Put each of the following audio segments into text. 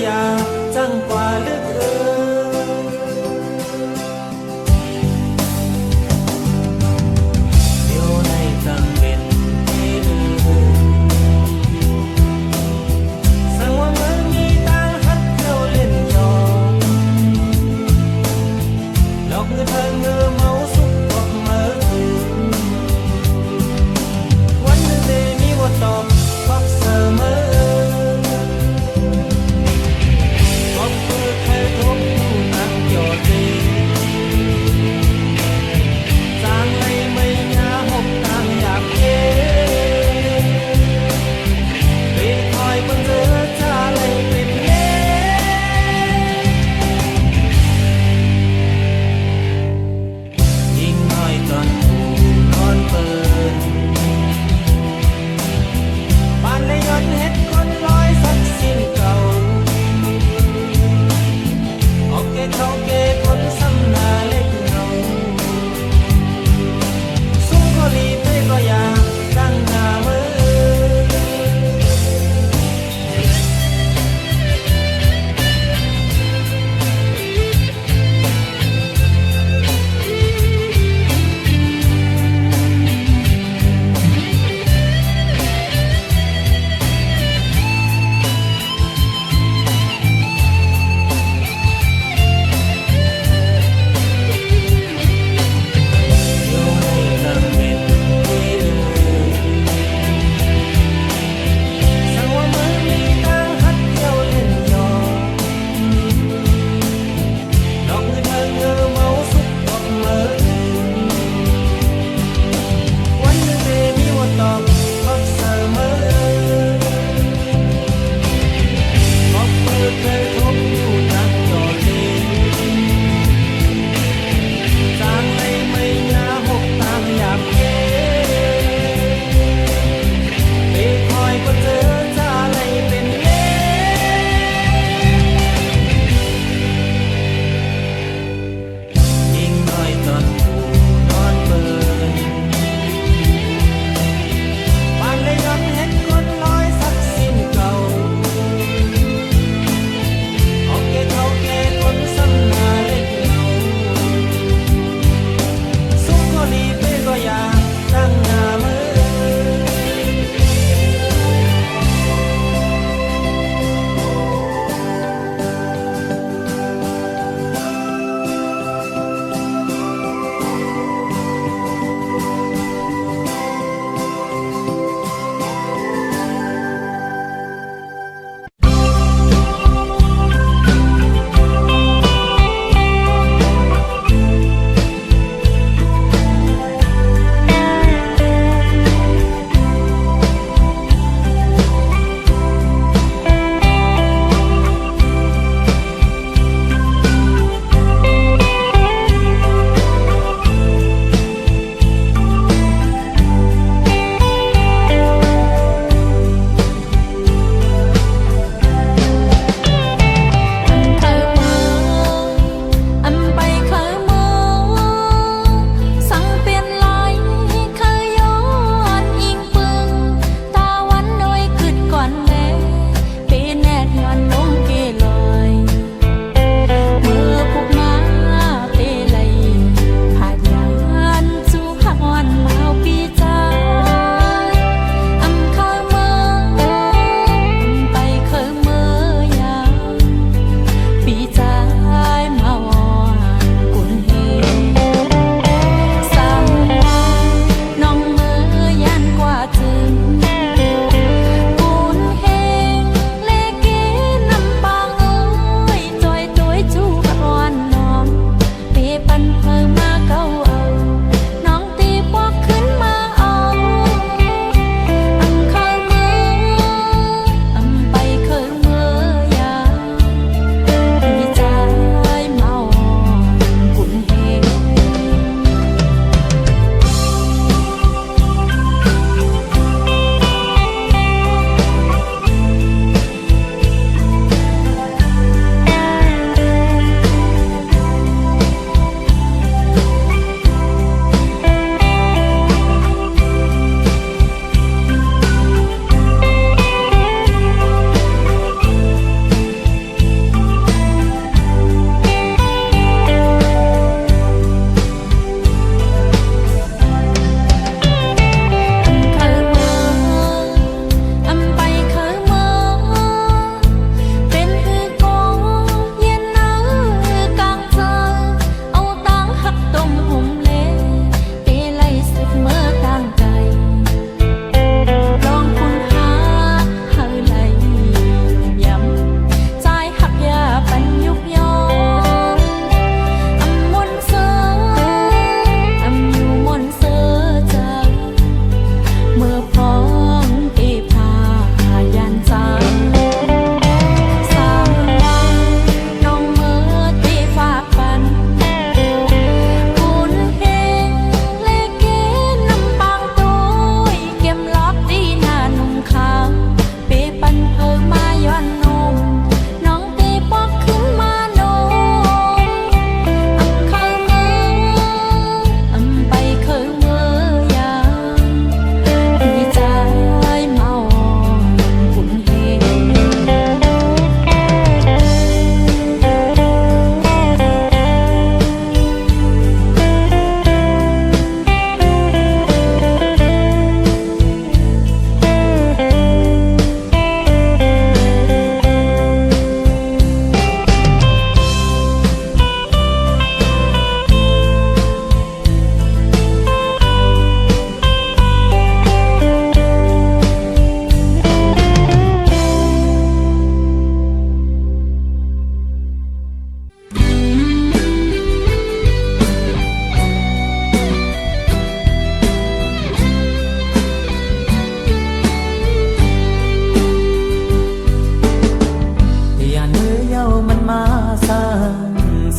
ยาจังกว่าลึกเดี๋ยวในจังเป็นที่สังว่ามือมีตาฮัดเที่ยวเล่นยอหลอกเงินเธอเงือเมาสุกกอกมือวันหนึ่งเดมีว่าตอบพักเสมอบอกเพื่อแค่ทบ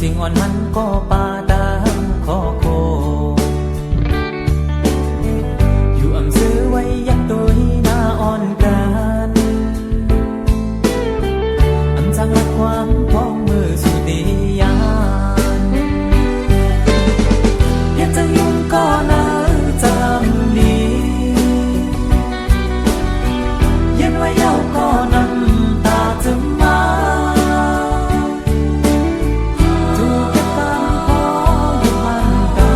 สิ่งอ่อนหันก็ปาตามขอโคอยู่อำซื้อไว้ยังตุยหน้าอ่อนกันอำจังรักความพ้องมือสุติยานเพียงจังยุ่งก็น่าจำดีเย็นไว้เย้าก็น้ำตาจะมาถูกเก็บตามพออยู่มันกา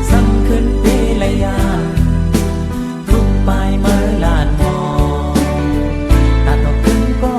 สั่งขึ้นปีละยานทุกปลายเมื่อลานมองตัดออกขึ้นก็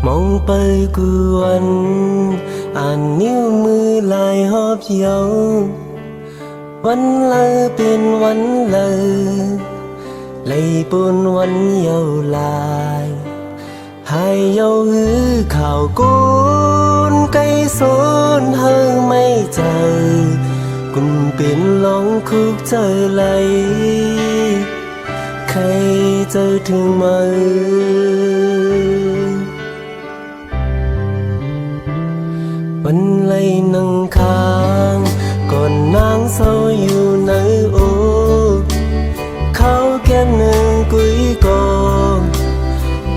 มองไปกูวันอ่านนิ้วมือลายหอบเยาวันละเป็นวันเลยเลยปนวันเยาลายให้เยาหือข่าวกูนไก่โซนเฮอไม่เจอกุมเป็นลองคุกเจอไหลใครเจอถึงมือวันไล่นังค้างก่อนนางเศร้าอยู่ในโอเขาแก้มหนึ่งกุยกอง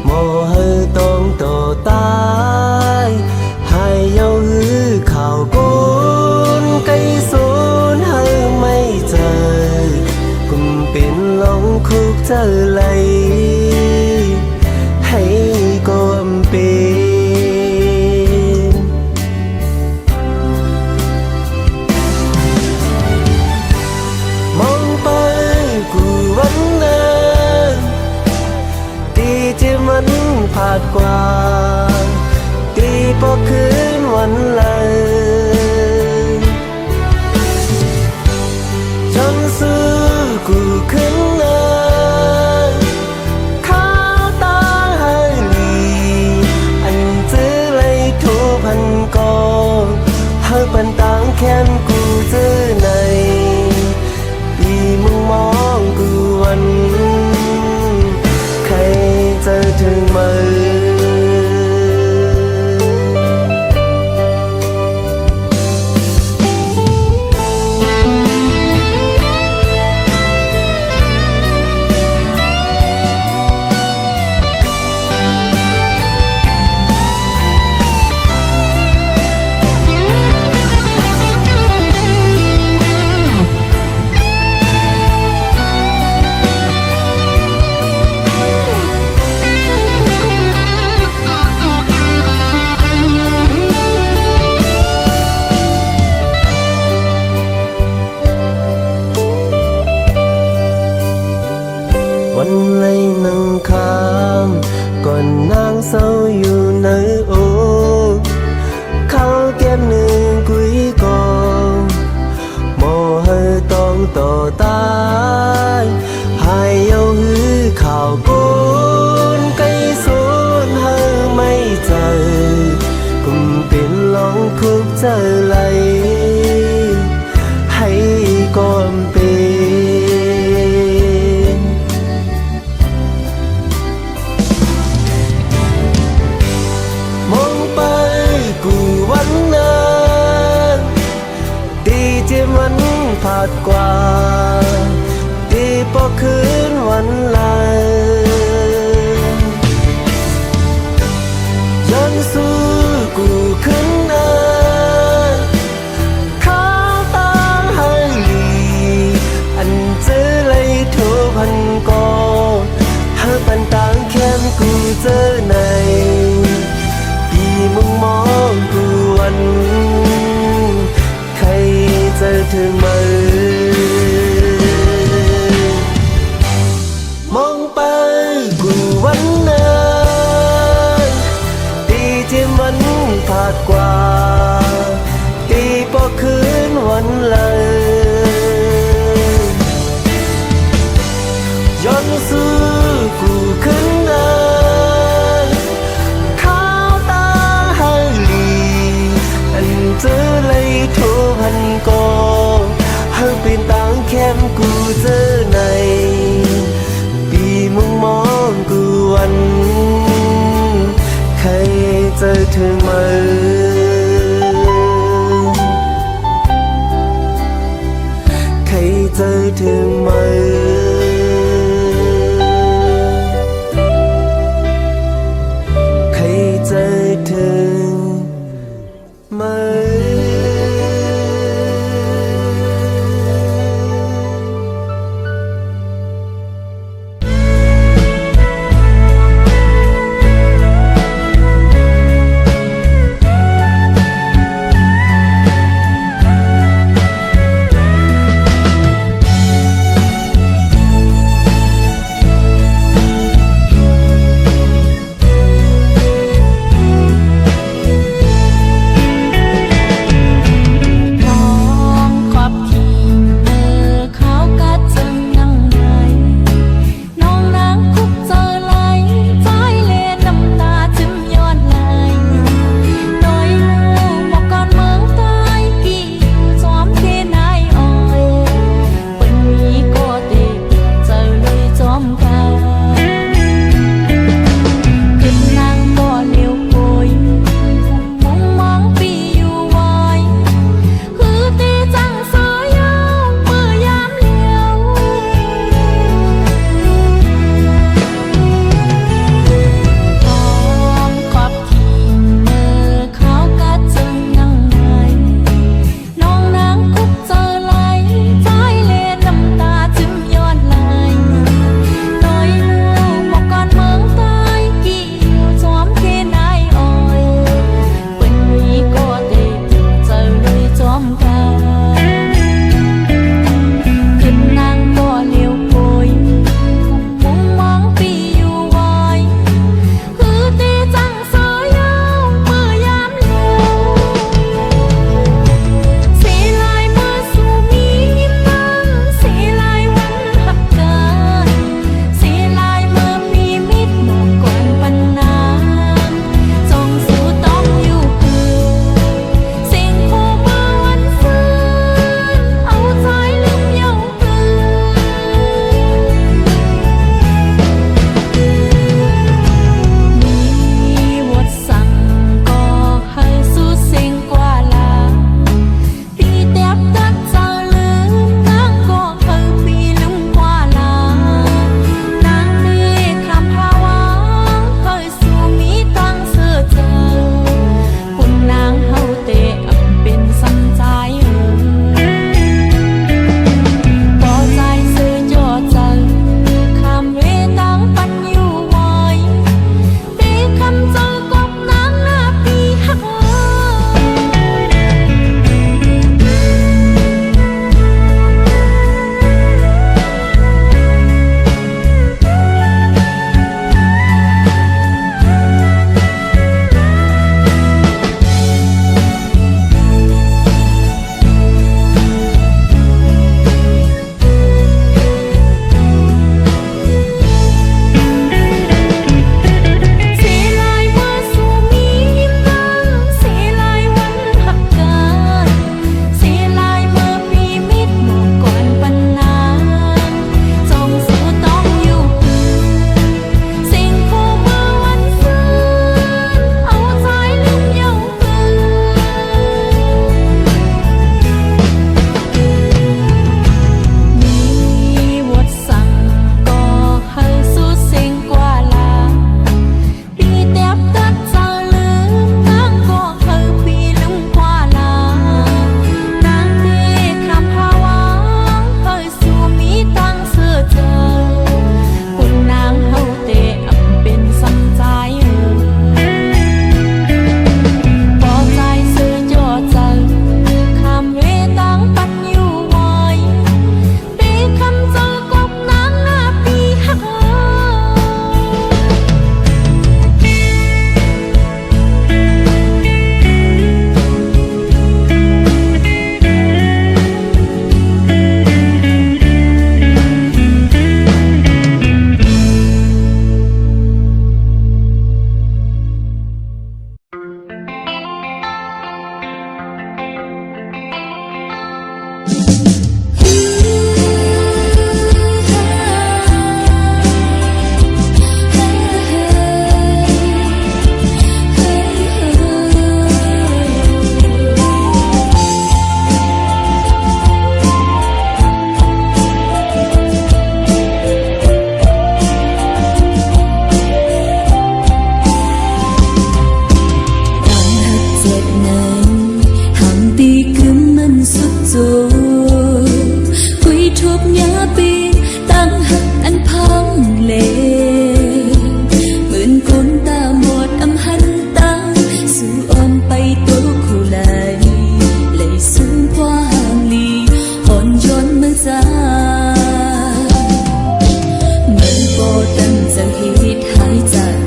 มอเฮอต้องต่อตายให้เยาหือข่าวโกนไก่โซนเฮอไม่เจอกุมเป็นลองคุกเจอไหลให้กอมเป็นมองไปกูวันนั้นตีที่มันผ่านกว่าตีพอคืนวันเลยจนซื้อกูขึ้นเลยข้าตาให้ลีอันจื้อเลยทุพันกองเฮาปันต่างแค้นกูจื้อในปีมึงมองกูวันใครเจอถึงมือวันไล่นังค้างก่อนนางเศร้าอยู่ในโอเขาแก้มหนึ่งกุยกองมอเฮอต้องต่อตายให้เยาหือข่าวโกนไก่โซนเฮอไม่เจอกุมเป็นลองคุกเจอไหลให้ก่อมเป็นมองไปกูวันนั้นดีที่มันผ่านกว่าดีพอคืนวันเลยย้อนสู้กูขึ้นนั้นข้าตาให้ลีอันเจอเลยทุพันกองเฮาปันต่างแค้นกูเจอในปีมึงมองกูวันใครเจอถึงมือมองไปกูวันนั้นตีที่มันผ่านกว่าตีพอคืนวันเลยย้อนซื้อกูขึ้นนั้นข้าวตาให้ลีอันเจอเลยทุพันกองเฮาเป็นต่างแค้มกูเจอในปีมึงมองกูวันใครเจอถึงมือใครเจอถึงมือใครเจอถึงมือ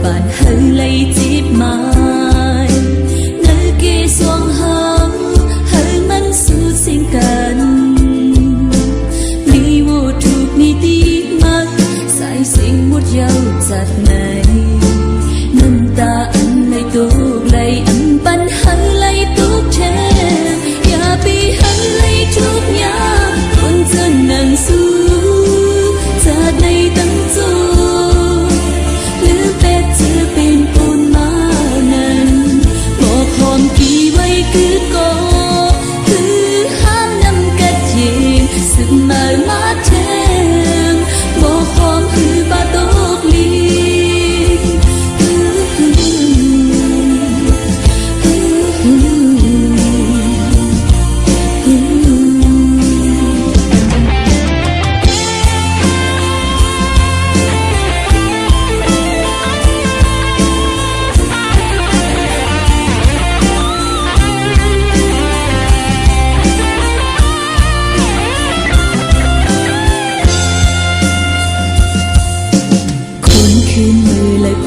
bạn hơi lấy chít mai nơi kia xuông hóng hơi mắn su xin cần mi vô trục mi tí mắt sai sinh một dấu giặt này nâng ta ăn lấy tục lấy ăn bắn hơi lấy tục thêmอย่าไปhơi lấy chúc nhá con chân nâng su giặt này tăng dù cứ có cứ hát năm cách gì sự mãi mát thêm bỏ khom hư ba tốt ly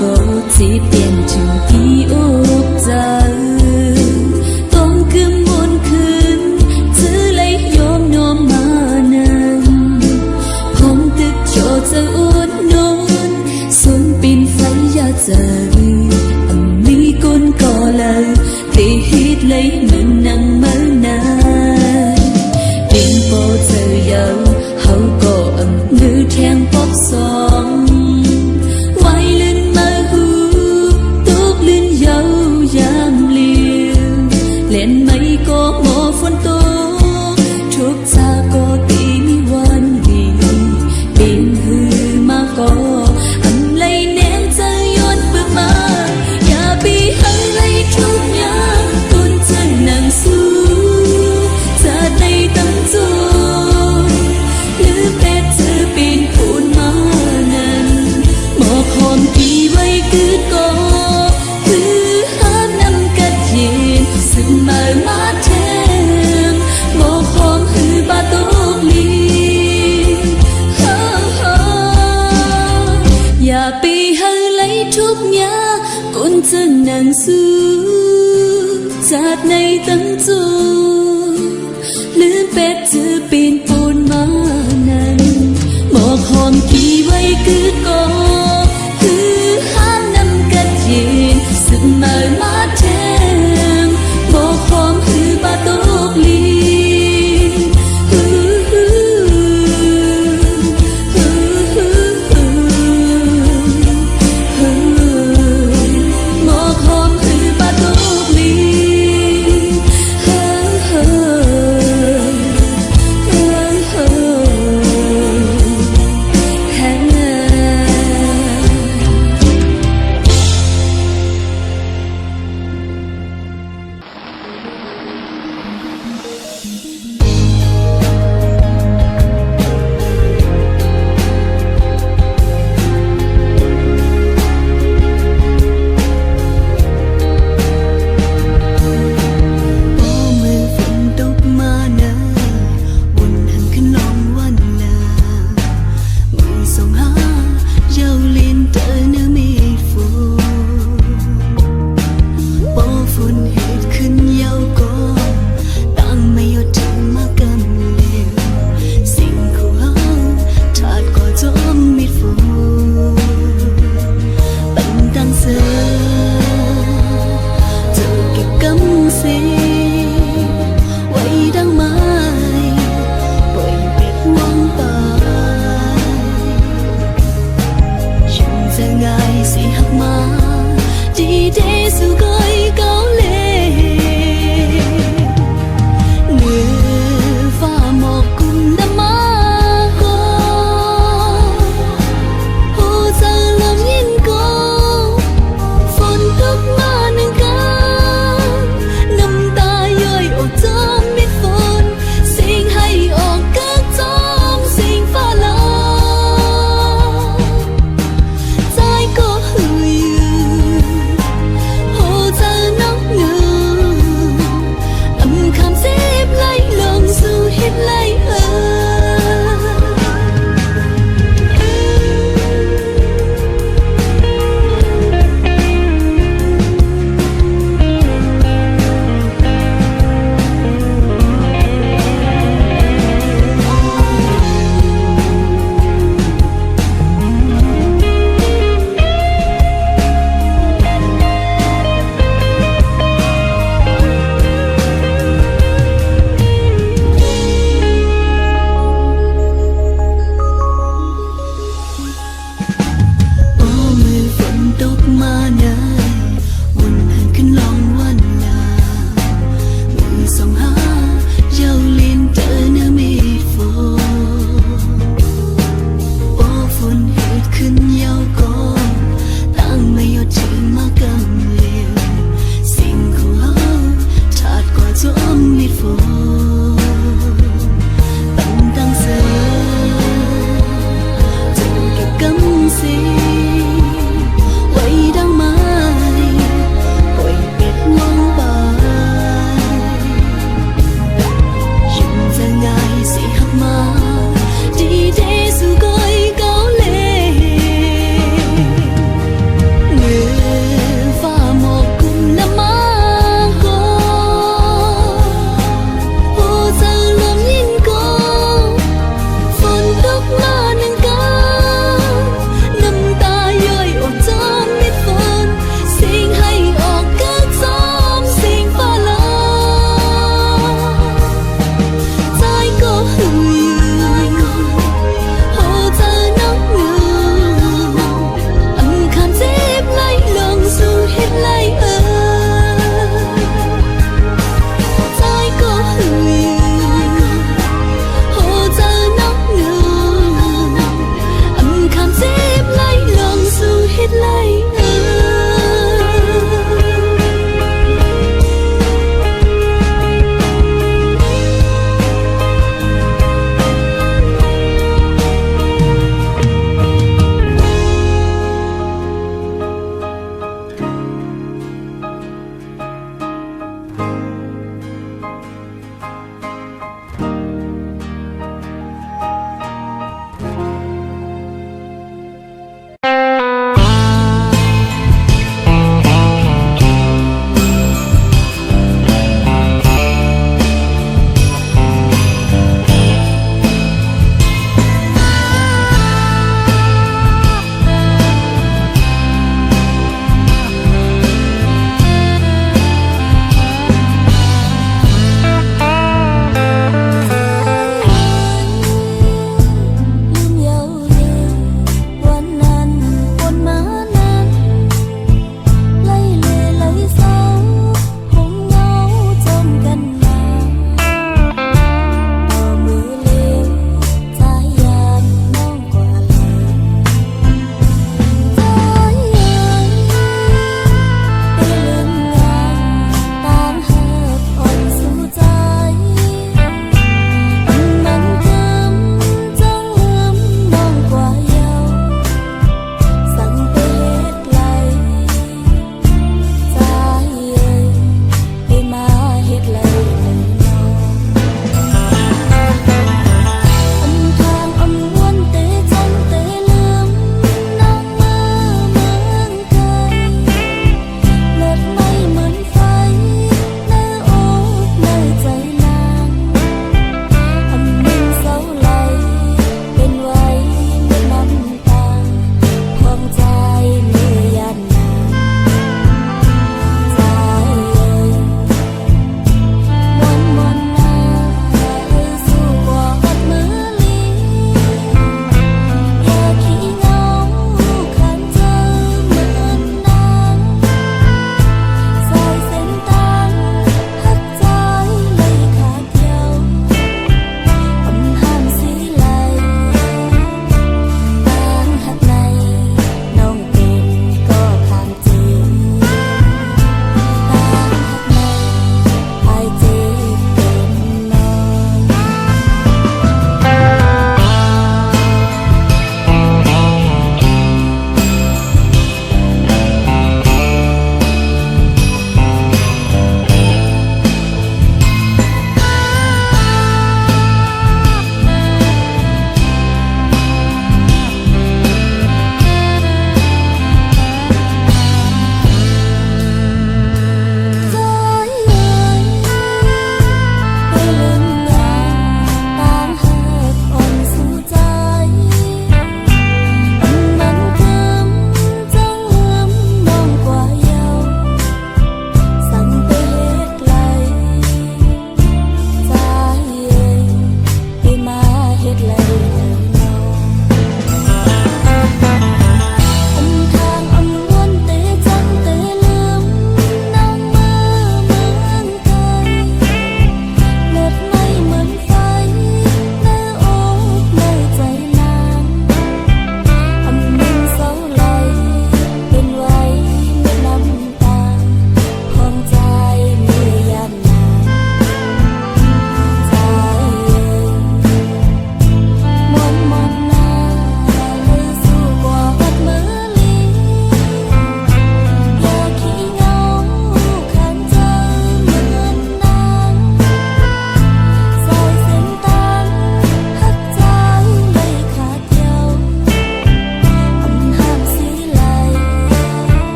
có chỉ tiền chừng ký ức giờต้องคืนบนคืนซื้อเลยยอมนอมมานั้นผมตึกโจทย์จะอุ่นนอนส่วนปีนไฟยาใจมีคนก่อเลยตีฮิตเลยเหมือนนังเมื่อนานปีนโปเจอเยาเขาก็มือแทงปอบสองlên mây có mùa phun tố chúc xa có tí miวันดีเป็นหือมาก็lấy némใจย้อนเบื่อมาอย่าไปให้เลยทุกอย่างคนจะนั่งสู้จะได้ตั้งจูหรือเป็ดจะเป็นผู้มานั้นหมอกหอมกี่ไว้คือก็mờ mát thêm một hôm hư ba tốt lyอย่าไปให้lấyทุกอย่างคนจะนั่งสู้จากในตั้งจูหรือเป็ดจะเป็นปูนมานั้นหมอกหอมกี่ไว้คือก็คือห้ามนำกัดเย็นสึกmờ mát thêm một hôm hư ba tốt ly một hôm hư ba tốt ly hàng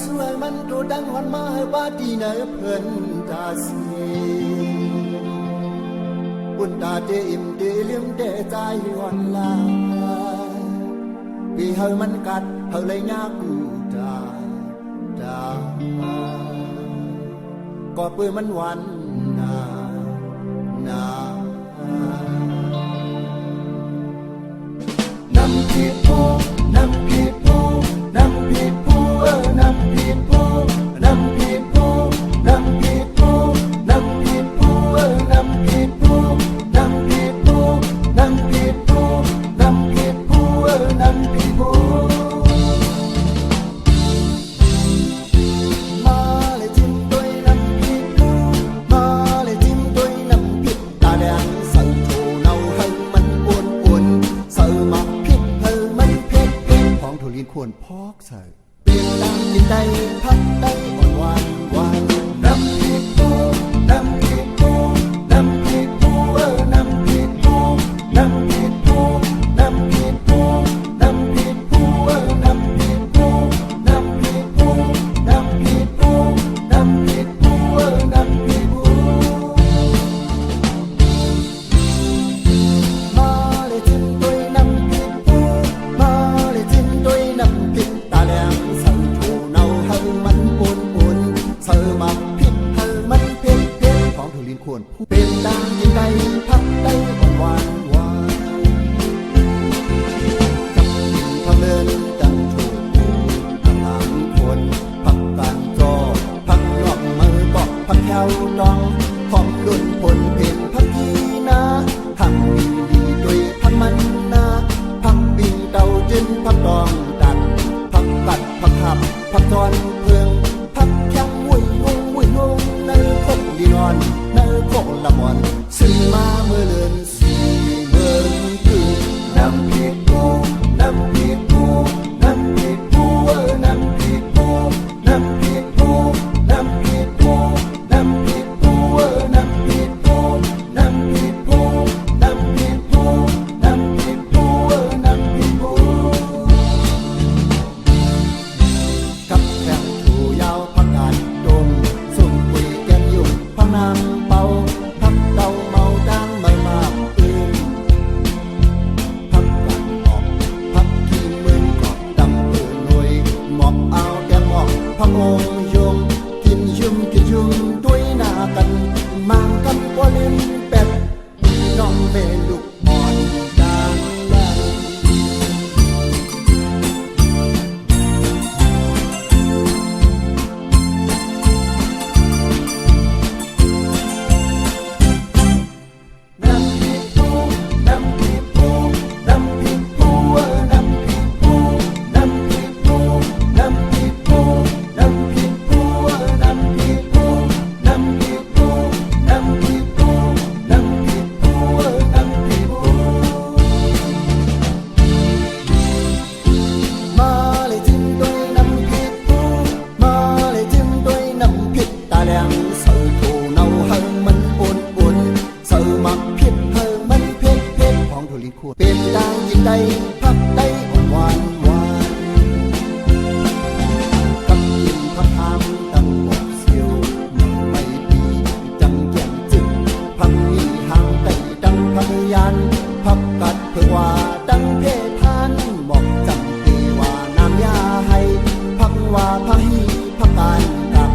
สวยมันดูดังหอนมาให้ว่าดีเนอเพิ่นตาสีบุญตาเดอิ่มเดลืมเดใจหอนลาปีเฮามันกัดเฮาเลยยากูดาก็ปืนมันวันนาน้ำพีพูน้ำพีพูน้ำพีพูน้ำพีพูน้ำพีพูน้ำพีพูน้ำพีพูน้ำพีพูน้ำพีพูน้ำพีพูน้ำพีพูน้ำพีพูมาเลยจิ้มด้วยน้ำพีพูมาเลยจิ้มด้วยน้ำพริกตาแดงใส่โถเนาให้มันอ้วนใส่มาพริกให้มันเผ็ดของทุเรียนควรพอกใส่เปลี่ยนตามกินได้พักได้อ่อนหวานน้ำพริกปูน้ำพริกปูน้ำพริกปูน้ำพริกปูน้ำพริกปูน้ำพริกปูน้ำพริกปูน้ำพริกปูน้ำพริกปูน้ำพริกปูน้ำพริกปูน้ำพริกปูมาเลยจิ้มด้วยน้ำพริกปูมาเลยจิ้มด้วยน้ำพริกตาแดงใส่โถเนาให้มันอ้วนใส่มาพริกให้มันเผ็ดของทุเรียนควรเป็นดังยังไงพักได้อ่อนหวานกับกินพะเมินจังถูกอาหารคนพักการจอพักนอกมือบอกพักแถวดองของลุ่นผลเพ่นพักทีนาพักดีด้วยพักมันนาพักบินเตาจินพักดองดัดพักกัดพักขับพักจอนเพืองพักแข้งวุ่ยงในคกดีนอนในคกละมอนซึ่งมาเมื่อเลือนสีเมืองคือน้ำพริกปูน้ำพริกปูน้ำพริกปูน้ำพริกปูน้ำพริกปูน้ำพริกปูน้ำพริกปูน้ำพริกปูน้ำพริกปูน้ำพริกปูน้ำพริกปูน้ำพริกปูกับแข้งถูยาวพักกาดดงสุ่มคุยแกงยุ่งพักนางเป่าพักเดาเมาดังไม่มากอื่นพักกันออกพักขี้มึงกอบดำตื่นหน่วยหมอกเอาแกงหมอกพักองยงกินยุ่มด้วยหน้ากันมางกันกว่าลิ้นเป็ดน้องเมลูกอ่อนดังดังน้ำพริกปูน้ำพริกปูน้ำพริกปูน้ำพริกปูน้ำพริกปูน้ำพริกปูน้ำพริกปูน้ำพริกปูน้ำพริกปูน้ำพริกปูน้ำพริกปูน้ำพริกปูมาเลยจิ้มด้วยน้ำพริกปูมาเลยจิ้มด้วยน้ำพริกตาแดงใส่โถเนาให้มันอ้วนใส่มาพริกให้มันเผ็ดของทุเรียนควรเป็นดังยิ่งได้พักได้อ่อนหวานกับกินพักทามตั้งหมกเสียวมันไม่ดีจังแก่งจึงพักมีหางไต่ดังพักยันพักกัดเพื่อว่าดังเพทานบอกจังตีว่าน้ำยาให้พักว่าพะฮีพักการกับ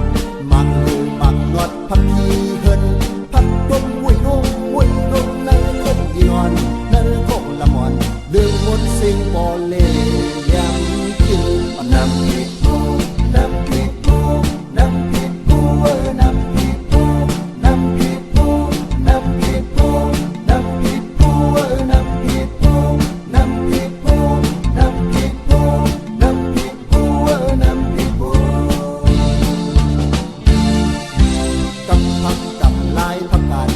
มักลือมักนวดพักทีเฮินพักดมวุ่ยงในคกดีนอนในคกละมอนลืมหมดสิ่งบ่เลยังกินน้ำพริกปูน้ำพริกปูน้ำพริกปูน้ำพริกปูน้ำพริกปูน้ำพริกปูน้ำพริกปูน้ำพริกปูน้ำพริกปูน้ำพริกปูน้ำพริกปูน้ำพริกปูกับผักกับลายผักกาด